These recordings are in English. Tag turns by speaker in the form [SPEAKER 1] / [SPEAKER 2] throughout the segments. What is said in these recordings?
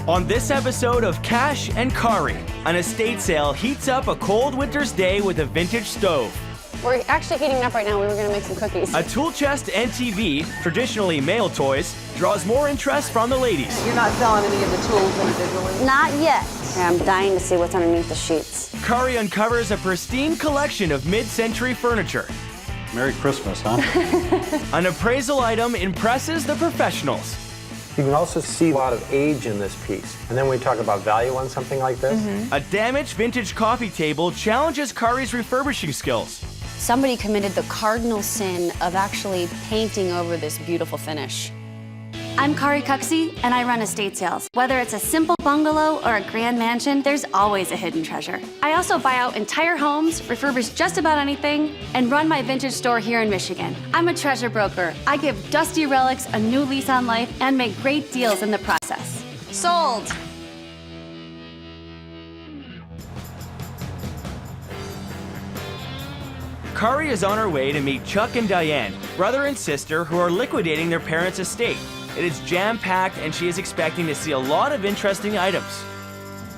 [SPEAKER 1] On this episode of Cash and Cari, an estate sale heats up a cold winter's day with a vintage stove.
[SPEAKER 2] We're actually heating up right now. We were gonna make some cookies.
[SPEAKER 1] A tool chest and TV, traditionally male toys, draws more interest from the ladies.
[SPEAKER 3] You're not selling any of the tools individually?
[SPEAKER 2] Not yet. I'm dying to see what's underneath the sheets.
[SPEAKER 1] Cari uncovers a pristine collection of mid-century furniture.
[SPEAKER 4] Merry Christmas, huh?
[SPEAKER 1] An appraisal item impresses the professionals.
[SPEAKER 5] You can also see a lot of age in this piece. And then when we talk about value on something like this.
[SPEAKER 1] A damaged vintage coffee table challenges Cari's refurbishing skills.
[SPEAKER 2] Somebody committed the cardinal sin of actually painting over this beautiful finish. I'm Cari Cucksey, and I run estate sales. Whether it's a simple bungalow or a grand mansion, there's always a hidden treasure. I also buy out entire homes, refurbish just about anything, and run my vintage store here in Michigan. I'm a treasure broker. I give dusty relics a new lease on life and make great deals in the process. Sold!
[SPEAKER 1] Cari is on her way to meet Chuck and Diane, brother and sister who are liquidating their parents' estate. It is jam-packed and she is expecting to see a lot of interesting items.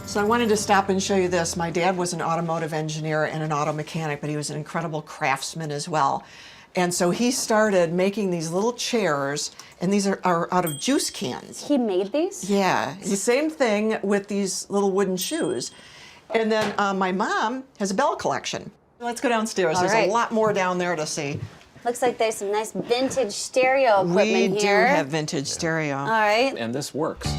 [SPEAKER 3] So I wanted to stop and show you this. My dad was an automotive engineer and an auto mechanic, but he was an incredible craftsman as well. And so he started making these little chairs, and these are out of juice cans.
[SPEAKER 2] He made these?
[SPEAKER 3] Yeah, the same thing with these little wooden shoes. And then my mom has a bell collection. Let's go downstairs.
[SPEAKER 2] All
[SPEAKER 3] There's
[SPEAKER 2] right.
[SPEAKER 3] a lot more down there to see.
[SPEAKER 2] Looks like there's some nice vintage stereo equipment here.
[SPEAKER 3] We do have vintage stereo.
[SPEAKER 2] All right.
[SPEAKER 5] And this works.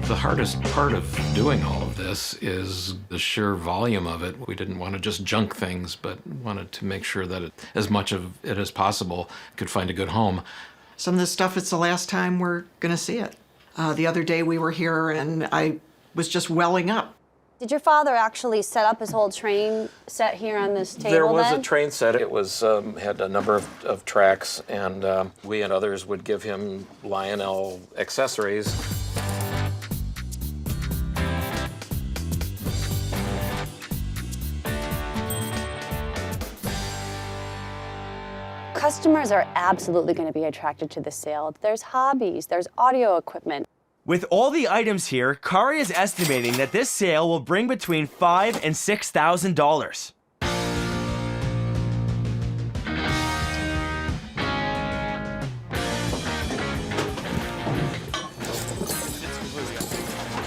[SPEAKER 6] The hardest part of doing all of this is the sheer volume of it. We didn't want to just junk things, but wanted to make sure that as much of it as possible could find a good home.
[SPEAKER 3] Some of this stuff, it's the last time we're going to see it. The other day we were here and I was just welling up.
[SPEAKER 2] Did your father actually set up his whole train set here on this table
[SPEAKER 5] There was
[SPEAKER 2] then?
[SPEAKER 5] a train set. It was had a number of tracks, and we and others would give him Lionel accessories.
[SPEAKER 2] Customers are absolutely going to be attracted to the sale. There's hobbies, there's audio equipment.
[SPEAKER 1] With all the items here, Cari is estimating that this sale will bring between $5,000 and $6,000.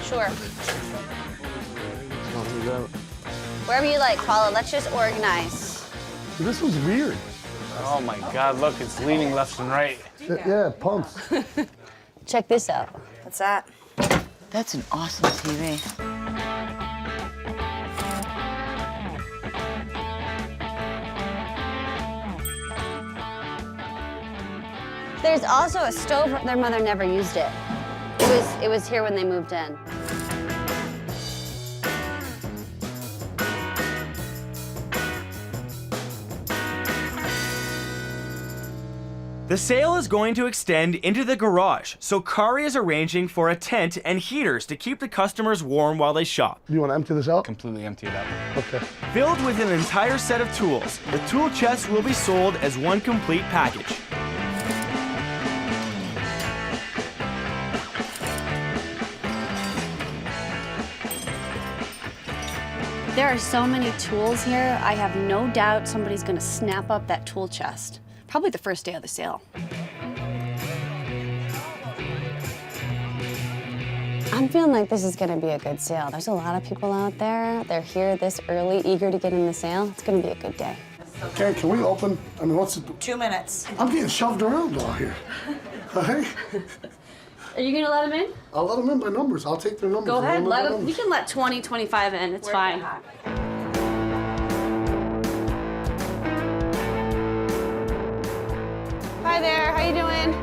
[SPEAKER 2] Sure. Wherever you like, Paula, let's just organize.
[SPEAKER 7] This was weird.
[SPEAKER 8] Oh my God, look, it's leaning left and right.
[SPEAKER 7] Yeah, it pumps.
[SPEAKER 2] Check this out.
[SPEAKER 9] What's that? That's an awesome TV.
[SPEAKER 2] There's also a stove. Their mother never used it. It was here when they moved in.
[SPEAKER 1] The sale is going to extend into the garage, so Cari is arranging for a tent and heaters to keep the customers warm while they shop.
[SPEAKER 7] You want to empty this out?
[SPEAKER 8] Completely empty it out.
[SPEAKER 7] Okay.
[SPEAKER 1] Filled with an entire set of tools, the tool chest will be sold as one complete package.
[SPEAKER 2] There are so many tools here, I have no doubt somebody's gonna snap up that tool chest. Probably the first day of the sale. I'm feeling like this is gonna be a good sale. There's a lot of people out there. They're here this early, eager to get in the sale. It's gonna be a good day.
[SPEAKER 7] Okay, can we open? I mean, what's it?
[SPEAKER 9] 2 minutes.
[SPEAKER 7] I'm getting shoved around out here. Hey,
[SPEAKER 2] Are you gonna let them in?
[SPEAKER 7] I'll let them in by numbers. I'll take their numbers.
[SPEAKER 2] Go ahead,
[SPEAKER 7] I'll
[SPEAKER 2] let
[SPEAKER 7] their
[SPEAKER 2] them. You
[SPEAKER 7] numbers.
[SPEAKER 2] can let 20, 25 in, it's fine. Hi there, how you doing?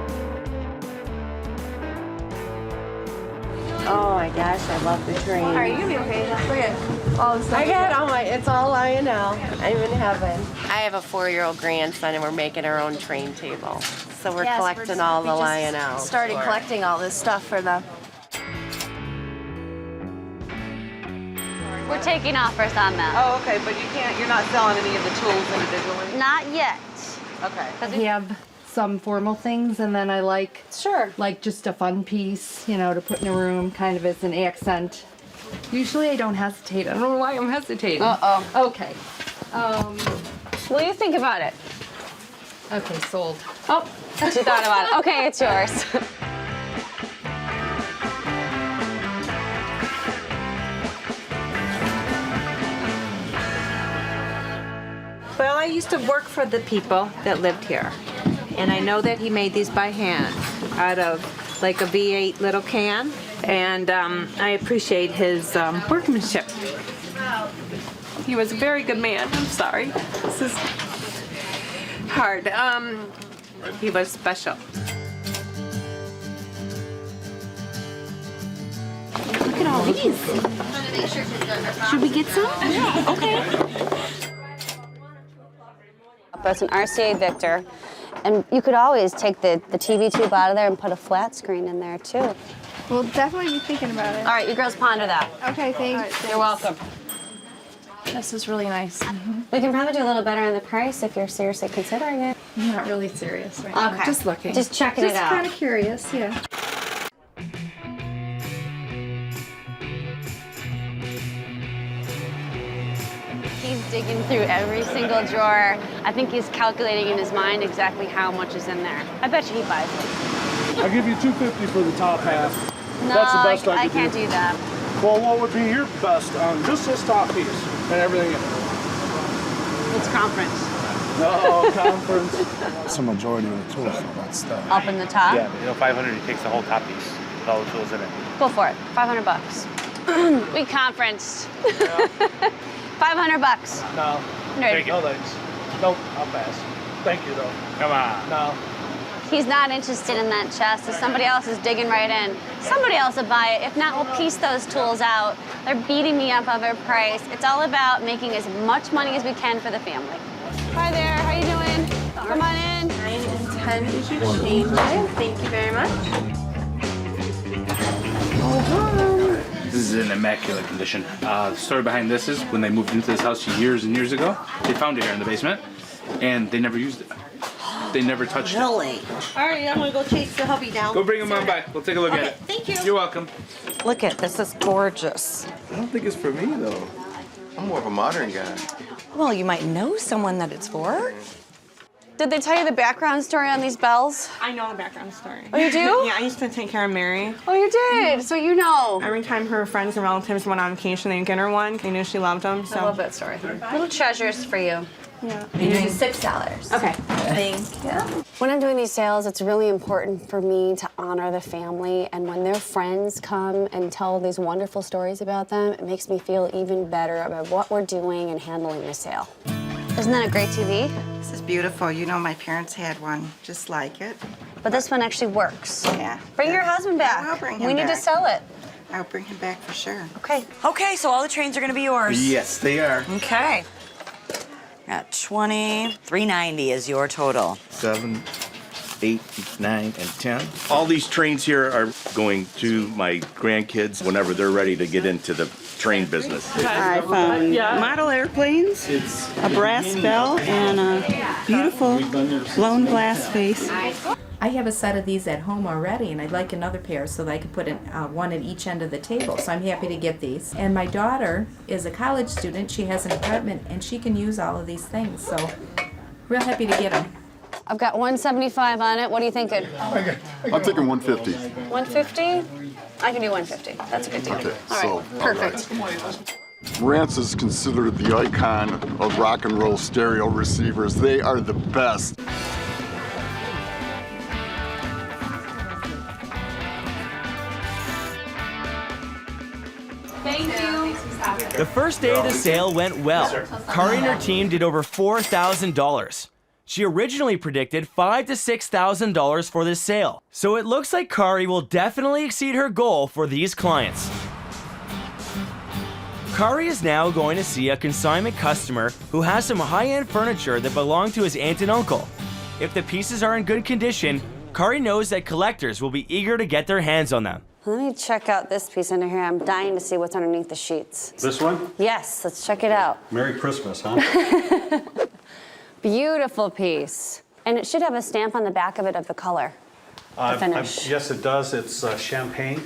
[SPEAKER 9] Oh my gosh, I love the train.
[SPEAKER 2] Are you gonna be okay? Look at all the stuff.
[SPEAKER 9] I got all my, it's all lying now. I'm in heaven.
[SPEAKER 10] I have a 4-year-old grandson and we're making our own train table. So we're
[SPEAKER 2] Yes,
[SPEAKER 10] collecting all the
[SPEAKER 2] we just
[SPEAKER 10] Lionels.
[SPEAKER 2] started collecting all this stuff for them. We're taking offers on them.
[SPEAKER 9] Oh, okay, but you're not selling any of the tools individually?
[SPEAKER 2] Not yet.
[SPEAKER 9] Okay.
[SPEAKER 11] We have some formal things, and then I like just a fun piece, you know, to put in a room, kind of as an accent. Usually I don't hesitate. I don't know why I'm hesitating. Okay.
[SPEAKER 2] What do you think about it?
[SPEAKER 11] Okay, sold.
[SPEAKER 2] Oh, she thought about it. Okay, it's yours.
[SPEAKER 9] Well, I used to work for the people that lived here. And I know that he made these by hand out of like a V8 little can. And I appreciate his workmanship. He was a very good man. I'm sorry. This is hard. He was special.
[SPEAKER 11] Look at all these. Should we get some? Yeah. Okay.
[SPEAKER 2] It's an RCA Victor, and you could always take the TV tube out of there and put a flat screen in there too.
[SPEAKER 11] We'll definitely be thinking about it.
[SPEAKER 2] All right, you girls ponder that.
[SPEAKER 11] Okay, thanks.
[SPEAKER 2] You're welcome.
[SPEAKER 11] This is really nice.
[SPEAKER 2] We can probably do a little better on the price if you're seriously considering it.
[SPEAKER 11] I'm not really serious right now.
[SPEAKER 2] Okay.
[SPEAKER 11] Just looking.
[SPEAKER 2] Just checking it out.
[SPEAKER 11] Just kind of curious, yeah.
[SPEAKER 2] He's digging through every single drawer. I think he's calculating in his mind exactly how much is in there. I bet you he buys it.
[SPEAKER 7] I'll give you $250 for the top half.
[SPEAKER 2] No,
[SPEAKER 7] That's the best I
[SPEAKER 2] I
[SPEAKER 7] could
[SPEAKER 2] can't
[SPEAKER 7] do.
[SPEAKER 2] do that.
[SPEAKER 7] Well, what would be your best on just this top piece and everything in it?
[SPEAKER 2] It's conference.
[SPEAKER 7] No, conference. That's the majority of the tools, so that's stuff.
[SPEAKER 2] Up in the top?
[SPEAKER 8] Yeah, you know, 500, he takes the whole top piece with all the tools in it.
[SPEAKER 2] Go for it. $500. We conferenced.
[SPEAKER 7] Yeah.
[SPEAKER 2] $500.
[SPEAKER 7] No.
[SPEAKER 8] Take it.
[SPEAKER 7] No thanks. Nope, I'll pass. Thank you, though.
[SPEAKER 8] Come on.
[SPEAKER 7] No.
[SPEAKER 2] He's not interested in that chest. If somebody else is digging right in, somebody else will buy it. If not, we'll piece those tools out. They're beating me up over price. It's all about making as much money as we can for the family. Hi there, how you doing? Come on in.
[SPEAKER 9] 9 and 10 is your change. Thank you very much.
[SPEAKER 12] This is in immaculate condition. The story behind this is when they moved into this house years and years ago, they found it here in the basement, and they never used it. They never touched it.
[SPEAKER 9] Really? All right, I'm gonna go chase the hubby down.
[SPEAKER 12] Go bring him on by. We'll take a look at it.
[SPEAKER 9] Thank you.
[SPEAKER 12] You're welcome.
[SPEAKER 9] Look at this, is gorgeous.
[SPEAKER 13] I don't think it's for me, though. I'm more of a modern guy.
[SPEAKER 9] Well, you might know someone that it's for.
[SPEAKER 2] Did they tell you the background story on these bells?
[SPEAKER 9] I know the background story.
[SPEAKER 2] Oh, you do?
[SPEAKER 9] Yeah, I used to take care of Mary.
[SPEAKER 2] Oh, you did? So you know.
[SPEAKER 9] Every time her friends and relatives went on vacation, they'd get her one. They knew she loved them. So.
[SPEAKER 2] I love that story. Little treasures for you.
[SPEAKER 9] Yeah.
[SPEAKER 11] You're doing $6.
[SPEAKER 9] Okay.
[SPEAKER 11] Thank you.
[SPEAKER 2] When I'm doing these sales, it's really important for me to honor the family, and when their friends come and tell these wonderful stories about them, it makes me feel even better about what we're doing and handling the sale. Isn't that a great TV?
[SPEAKER 14] This is beautiful. You know, my parents had one just like it.
[SPEAKER 2] But this one actually works.
[SPEAKER 14] Yeah.
[SPEAKER 2] Bring your husband back.
[SPEAKER 14] I'll bring him
[SPEAKER 2] We need to
[SPEAKER 14] back.
[SPEAKER 2] sell it.
[SPEAKER 14] I'll bring him back for sure.
[SPEAKER 2] Okay.
[SPEAKER 9] Okay, so all the trains are gonna be yours.
[SPEAKER 13] Yes, they are.
[SPEAKER 9] Okay. Got 20, $390 is your total.
[SPEAKER 13] 7, 8, 9, and 10. All these trains here are going to my grandkids whenever they're ready to get into the train business.
[SPEAKER 14] I found model airplanes, a brass bell, and a beautiful blown glass face.
[SPEAKER 11] I have a set of these at home already, and I'd like another pair so that I could put one at each end of the table. So I'm happy to get these. And my daughter is a college student. She has an apartment, and she can use all of these things. So real happy to get them.
[SPEAKER 2] I've got 175 on it. What are you thinking?
[SPEAKER 15] I'm thinking 150.
[SPEAKER 2] 150? I can do 150. That's a good deal.
[SPEAKER 15] Okay,
[SPEAKER 2] All right, perfect.
[SPEAKER 15] Marantz is considered the icon of rock and roll stereo receivers. They are the best.
[SPEAKER 2] Thank you.
[SPEAKER 1] The first day of the sale went well. Cari and her team did over $4,000. She originally predicted $5,000 to $6,000 for this sale, so it looks like Cari will definitely exceed her goal for these clients. Cari is now going to see a consignment customer who has some high-end furniture that belonged to his aunt and uncle. If the pieces are in good condition, Cari knows that collectors will be eager to get their hands on them.
[SPEAKER 2] Let me check out this piece under here. I'm dying to see what's underneath the sheets.
[SPEAKER 4] This one?
[SPEAKER 2] Yes, let's check it out.
[SPEAKER 4] Merry Christmas, huh?
[SPEAKER 2] Beautiful piece. And it should have a stamp on the back of it of the color, the finish.
[SPEAKER 4] Yes, it does. It's champagne.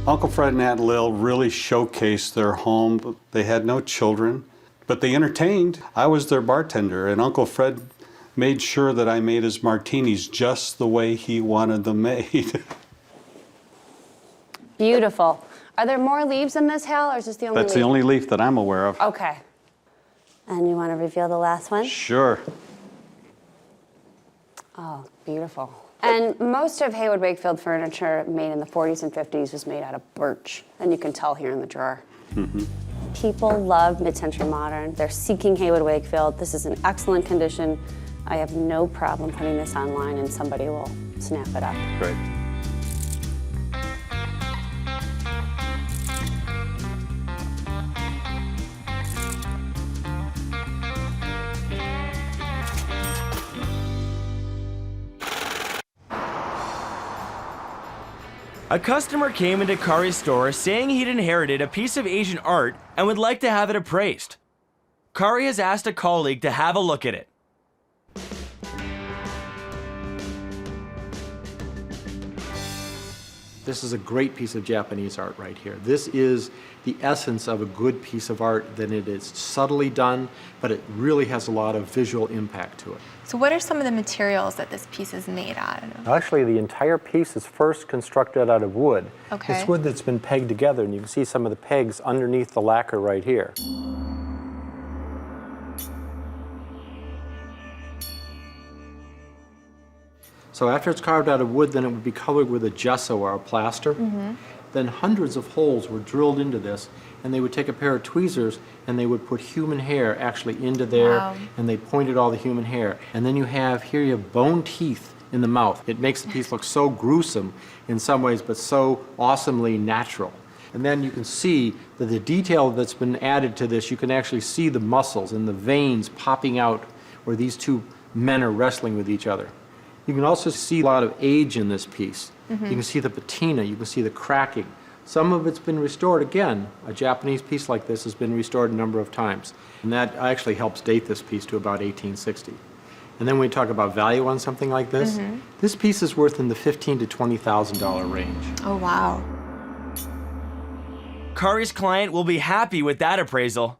[SPEAKER 4] Uncle Fred and Aunt Lil really showcased their home. They had no children, but they entertained. I was their bartender, and Uncle Fred made sure that I made his martinis just the way he wanted them made.
[SPEAKER 2] Beautiful. Are there more leaves in this, Hal, or is this the only leaf?
[SPEAKER 4] That's the only leaf that I'm aware of.
[SPEAKER 2] Okay. And you want to reveal the last one?
[SPEAKER 4] Sure.
[SPEAKER 2] Oh, beautiful. And most of Haywood Wakefield furniture made in the 40s and 50s was made out of birch, and you can tell here in the drawer.
[SPEAKER 4] Mm-hmm.
[SPEAKER 2] People love mid-century modern. They're seeking Haywood Wakefield. This is in excellent condition. I have no problem putting this online and somebody will snap it up.
[SPEAKER 4] Great.
[SPEAKER 1] A customer came into Cari's store saying he'd inherited a piece of Asian art and would like to have it appraised. Cari has asked a colleague to have a look at it.
[SPEAKER 16] This is a great piece of Japanese art right here. This is the essence of a good piece of art, that it is subtly done, but it really has a lot of visual impact to it.
[SPEAKER 17] So what are some of the materials that this piece is made out of?
[SPEAKER 18] Actually, the entire piece is first constructed out of wood.
[SPEAKER 17] Okay.
[SPEAKER 18] It's wood that's been pegged together, and you can see some of the pegs underneath the lacquer right here.
[SPEAKER 16] So after it's carved out of wood, then it would be colored with a gesso or a plaster.
[SPEAKER 17] Mm-hmm.
[SPEAKER 16] Then hundreds of holes were drilled into this, and they would take a pair of tweezers and they would put human hair actually into there,
[SPEAKER 17] Wow.
[SPEAKER 16] and they pointed all the human hair. And then you have bone teeth in the mouth. It makes the piece look so gruesome in some ways, but so awesomely natural. And then you can see that the detail that's been added to this, you can actually see the muscles and the veins popping out where these two men are wrestling with each other. You can also see a lot of age in this piece.
[SPEAKER 17] Mhm.
[SPEAKER 16] You can see the patina, you can see the cracking. Some of it's been restored again. A Japanese piece like this has been restored a number of times. And that actually helps date this piece to about 1860. And then when we talk about value on something like this,
[SPEAKER 17] Mhm.
[SPEAKER 16] this piece is worth in the $15,000 to $20,000 range.
[SPEAKER 17] Oh, wow.
[SPEAKER 1] Cari's client will be happy with that appraisal.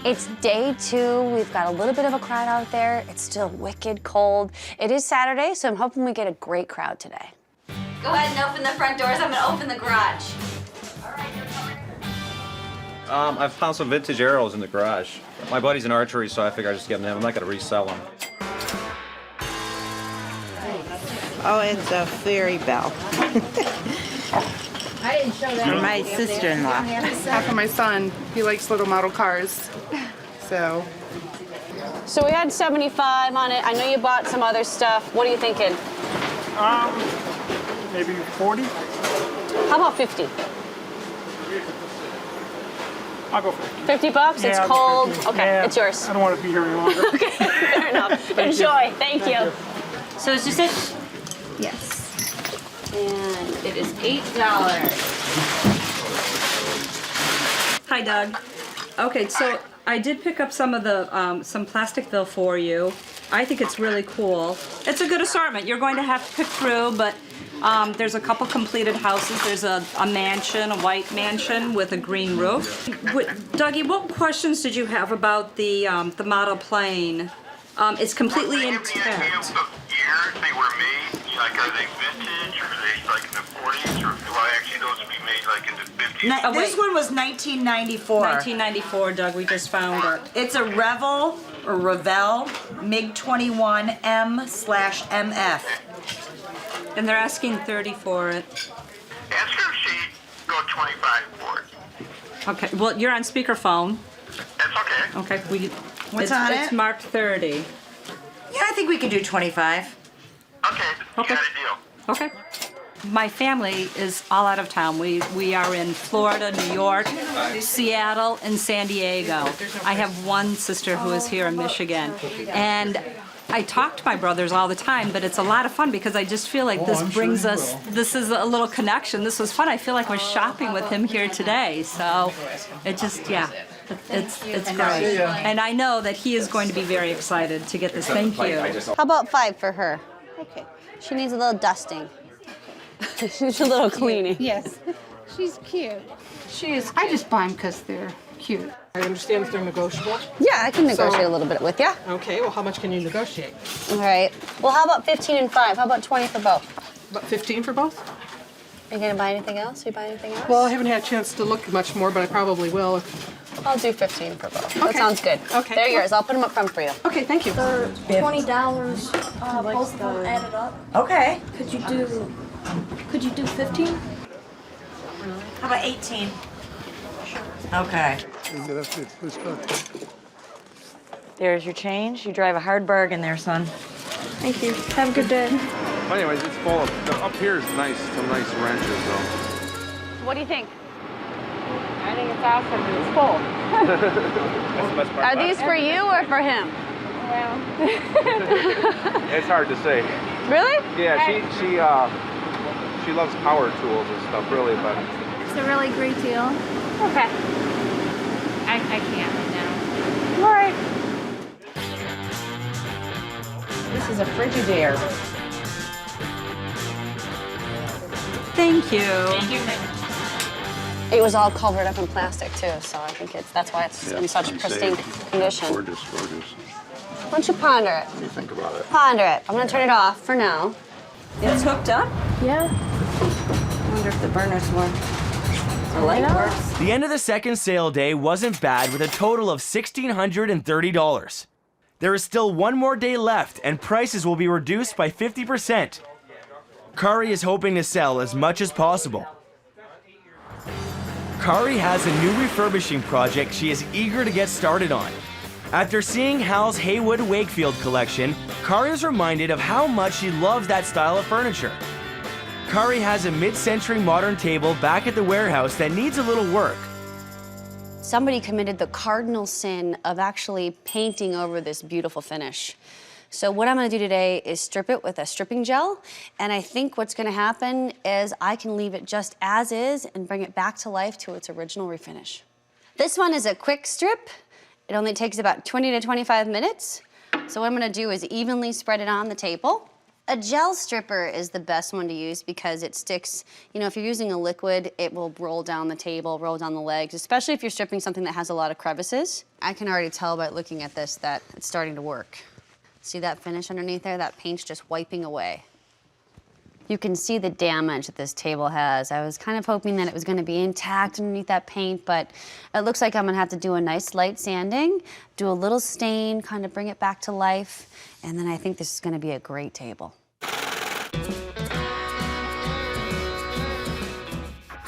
[SPEAKER 2] It's day 2. We've got a little bit of a crowd out there. It's still wicked cold. It is Saturday, so I'm hoping we get a great crowd today. Go ahead and open the front doors. I'm gonna open the garage.
[SPEAKER 19] I found some vintage arrows in the garage. My buddy's in archery, so I figured I'd just give them to him. I'm not going to resell them.
[SPEAKER 14] Oh, it's a fairy bell.
[SPEAKER 17] I didn't show that.
[SPEAKER 14] For my sister-in-law.
[SPEAKER 20] Half of my son, he likes little model cars, so.
[SPEAKER 2] So we had 75 on it. I know you bought some other stuff. What are you thinking?
[SPEAKER 20] Maybe 40?
[SPEAKER 2] How about 50?
[SPEAKER 20] I'll go 50.
[SPEAKER 2] 50 bucks?
[SPEAKER 20] Yeah,
[SPEAKER 2] It's
[SPEAKER 20] I'll go
[SPEAKER 2] cold.
[SPEAKER 20] 50.
[SPEAKER 2] Okay,
[SPEAKER 20] Yeah,
[SPEAKER 2] it's yours.
[SPEAKER 20] I don't want to be here any longer.
[SPEAKER 2] Okay, fair enough. Enjoy. Thank you. So is this it?
[SPEAKER 17] Yes.
[SPEAKER 2] And it is $8.
[SPEAKER 21] Hi, Doug. Okay, so I did pick up some of the some plastic fill for you. I think it's really cool. It's a good assortment. You're going to have to pick through, but there's a couple completed houses. There's a mansion, a white mansion with a green roof. Dougie, what questions did you have about the model plane? It's completely intact.
[SPEAKER 22] They were made, like, are they vintage, or are they like in the 40s, or do I actually those be made like in the 50s?
[SPEAKER 23] This one was 1994.
[SPEAKER 21] 1994, Doug, we just found it.
[SPEAKER 23] It's a Revel, or Revell, MiG-21 M/MF.
[SPEAKER 21] And they're asking 30 for it.
[SPEAKER 22] Ask her if she go 25 for it.
[SPEAKER 21] Okay, well, you're on speakerphone.
[SPEAKER 22] That's okay.
[SPEAKER 21] Okay,
[SPEAKER 23] What's on
[SPEAKER 21] it's
[SPEAKER 23] it?
[SPEAKER 21] marked 30.
[SPEAKER 23] Yeah, I think we can do 25.
[SPEAKER 22] Okay.
[SPEAKER 21] Okay. Okay. My family is all out of town. We are in Florida, New York, Seattle, and San Diego. I have one sister who is here in Michigan. And I talk to my brothers all the time, but it's a lot of fun because I just feel like this brings us, this is a little connection. This was fun. I feel like we're shopping with him here today. So it just, yeah, it's great. And I know that he is going to be very excited to get this. Thank you.
[SPEAKER 2] How about 5 for her? Okay. She needs a little dusting. She needs a little cleaning.
[SPEAKER 3] Yes. She's cute. She is cute. I just buy them because they're cute.
[SPEAKER 5] I understand if they're negotiable.
[SPEAKER 2] Yeah, I can negotiate a little bit with you.
[SPEAKER 5] Okay, well, how much can you negotiate?
[SPEAKER 2] All right. Well, how about 15 and 5? How about 20 for both?
[SPEAKER 5] About 15 for both?
[SPEAKER 2] Are you going to buy anything else? You buy anything else?
[SPEAKER 5] Well, I haven't had a chance to look much more, but I probably will.
[SPEAKER 2] I'll do 15 for both.
[SPEAKER 5] Okay.
[SPEAKER 2] That sounds good.
[SPEAKER 5] Okay.
[SPEAKER 2] They're yours. I'll put them up front for you.
[SPEAKER 5] Okay, thank you.
[SPEAKER 6] They're $20, both of them added up.
[SPEAKER 23] Okay.
[SPEAKER 6] Could you do 15?
[SPEAKER 23] How about 18? Okay. There's your change. You drive a hard bargain there, son.
[SPEAKER 6] Thank you. Have a good day.
[SPEAKER 24] Anyways, it's full of, up here is nice, some nice ranches though.
[SPEAKER 2] What do you think? I think it's awesome. It's full.
[SPEAKER 24] That's the best part.
[SPEAKER 2] Are these for you or for him?
[SPEAKER 6] Well.
[SPEAKER 24] It's hard to say.
[SPEAKER 2] Really?
[SPEAKER 24] Yeah, she loves power tools and stuff, really, but.
[SPEAKER 6] It's a really great deal.
[SPEAKER 2] Okay.
[SPEAKER 6] I can't right now.
[SPEAKER 2] All right.
[SPEAKER 23] This is a Frigidaire.
[SPEAKER 21] Thank you.
[SPEAKER 2] It was all covered up in plastic too, so I think that's why it's in such pristine condition.
[SPEAKER 15] Gorgeous, gorgeous.
[SPEAKER 2] Why don't you ponder it?
[SPEAKER 15] What do you think about it?
[SPEAKER 2] Ponder it. I'm gonna turn it off for now.
[SPEAKER 21] It's hooked up?
[SPEAKER 6] Yeah.
[SPEAKER 23] I wonder if the burners work. The light works.
[SPEAKER 1] The end of the second sale day wasn't bad with a total of $1,630. There is still one more day left and prices will be reduced by 50%. Cari is hoping to sell as much as possible. Cari has a new refurbishing project she is eager to get started on. After seeing Hal's Haywood Wakefield collection, Cari is reminded of how much she loves that style of furniture. Cari has a mid-century modern table back at the warehouse that needs a little work.
[SPEAKER 2] Somebody committed the cardinal sin of actually painting over this beautiful finish. So what I'm gonna do today is strip it with a stripping gel, and I think what's gonna happen is I can leave it just as is and bring it back to life to its original refinish. This one is a quick strip. It only takes about 20 to 25 minutes. So what I'm gonna do is evenly spread it on the table. A gel stripper is the best one to use because it sticks, you know, if you're using a liquid, it will roll down the table, roll down the legs, especially if you're stripping something that has a lot of crevices. I can already tell by looking at this that it's starting to work. See that finish underneath there? That paint's just wiping away. You can see the damage that this table has. I was kind of hoping that it was gonna be intact underneath that paint, but it looks like I'm gonna have to do a nice light sanding, do a little stain, kind of bring it back to life, and then I think this is gonna be a great table.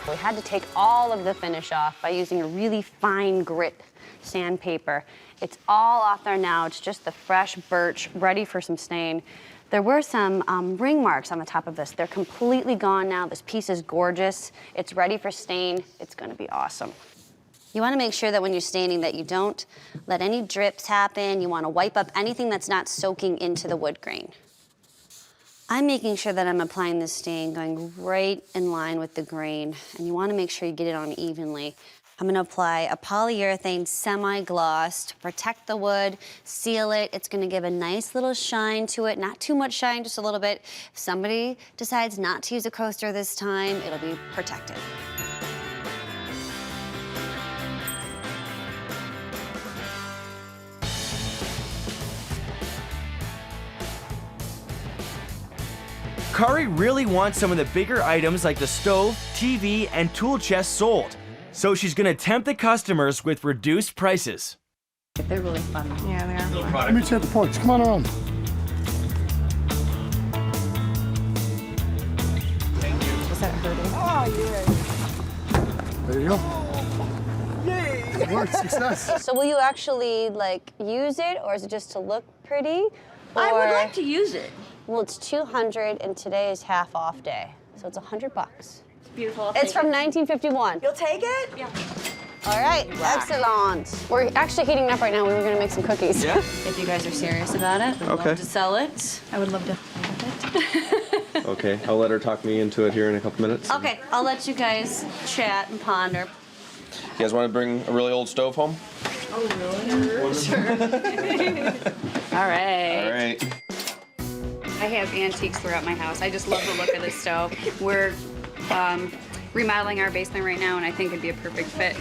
[SPEAKER 2] We had to take all of the finish off by using a really fine grit sandpaper. It's all off there now. It's just the fresh birch, ready for some stain. There were some ring marks on the top of this. They're completely gone now. This piece is gorgeous. It's ready for stain. It's gonna be awesome. You wanna make sure that when you're staining that you don't let any drips happen. You wanna wipe up anything that's not soaking into the wood grain. I'm making sure that I'm applying this stain going right in line with the grain, and you wanna make sure you get it on evenly. I'm gonna apply a polyurethane semi-gloss to protect the wood, seal it. It's gonna give a nice little shine to it, not too much shine, just a little bit. If somebody decides not to use a coaster this time, it'll be protected.
[SPEAKER 1] Cari really wants some of the bigger items like the stove, TV, and tool chest sold. So she's gonna tempt the customers with reduced prices.
[SPEAKER 11] They're really fun.
[SPEAKER 3] Yeah, they are.
[SPEAKER 7] Let me check the porch. Come on around.
[SPEAKER 11] Is that hurting?
[SPEAKER 3] Oh, yeah.
[SPEAKER 7] There you go. Yay! It worked. Success.
[SPEAKER 2] So will you actually like use it, or is it just to look pretty?
[SPEAKER 3] I would like to use it.
[SPEAKER 2] Well, it's 200 and today is half off day. So it's $100.
[SPEAKER 21] It's beautiful.
[SPEAKER 2] It's from 1951.
[SPEAKER 23] You'll take it?
[SPEAKER 21] Yeah.
[SPEAKER 2] All right, excellent. We're actually heating up right now. We were gonna make some cookies.
[SPEAKER 23] Yeah.
[SPEAKER 2] If you guys are serious about it, we'd
[SPEAKER 23] Okay.
[SPEAKER 2] love to sell it.
[SPEAKER 21] I would love to.
[SPEAKER 23] Okay, I'll let her talk me into it here in a couple minutes.
[SPEAKER 2] Okay, I'll let you guys chat and ponder.
[SPEAKER 23] You guys want to bring a really old stove home?
[SPEAKER 2] Oh, really? Sure. All right.
[SPEAKER 23] All right.
[SPEAKER 8] I have antiques throughout my house. I just love the look of this stove. We're remodeling our basement right now, and I think it'd be a perfect fit.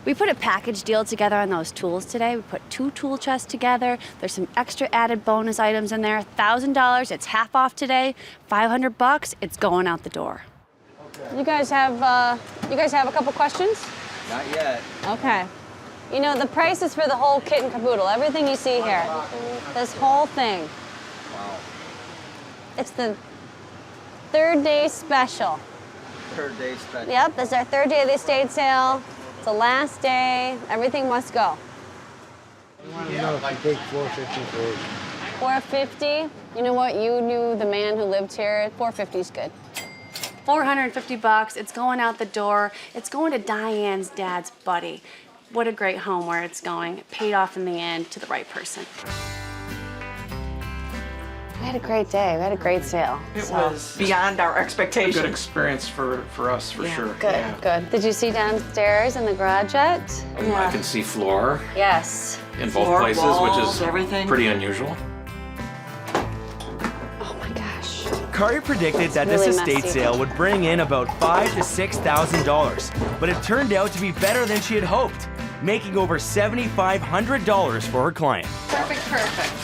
[SPEAKER 2] We put a package deal together on those tools today. We put 2 tool chests together. There's some extra added bonus items in there. $1,000, it's half off today. $500, it's going out the door. You guys have a couple questions?
[SPEAKER 23] Not yet.
[SPEAKER 2] Okay. You know, the price is for the whole kit and caboodle, everything you see here. This whole thing.
[SPEAKER 23] Wow.
[SPEAKER 2] It's the 3rd day special.
[SPEAKER 23] 3rd day special.
[SPEAKER 2] Yep, this is our 3rd day of the estate sale. It's the last day. Everything must go.
[SPEAKER 7] I want to know if you take $450 for it.
[SPEAKER 2] $450. You know what? You knew the man who lived here. $450 is good. $450. It's going out the door. It's going to Diane's dad's buddy. What a great home where it's going. It paid off in the end to the right person. We had a great day. We had a great sale.
[SPEAKER 9] It was beyond our expectations.
[SPEAKER 10] A good experience for us, for sure.
[SPEAKER 2] Good, good. Did you see downstairs in the garage yet?
[SPEAKER 10] I can see floor
[SPEAKER 2] Yes.
[SPEAKER 10] in both
[SPEAKER 9] Floor,
[SPEAKER 10] places,
[SPEAKER 9] walls,
[SPEAKER 10] which is
[SPEAKER 9] everything.
[SPEAKER 10] pretty unusual.
[SPEAKER 2] Oh my gosh.
[SPEAKER 1] Cari predicted that
[SPEAKER 2] really
[SPEAKER 1] this estate
[SPEAKER 2] messy.
[SPEAKER 1] sale would bring in about $5,000 to $6,000, but it turned out to be better than she had hoped, making over $7,500 for her client.
[SPEAKER 8] Perfect, perfect.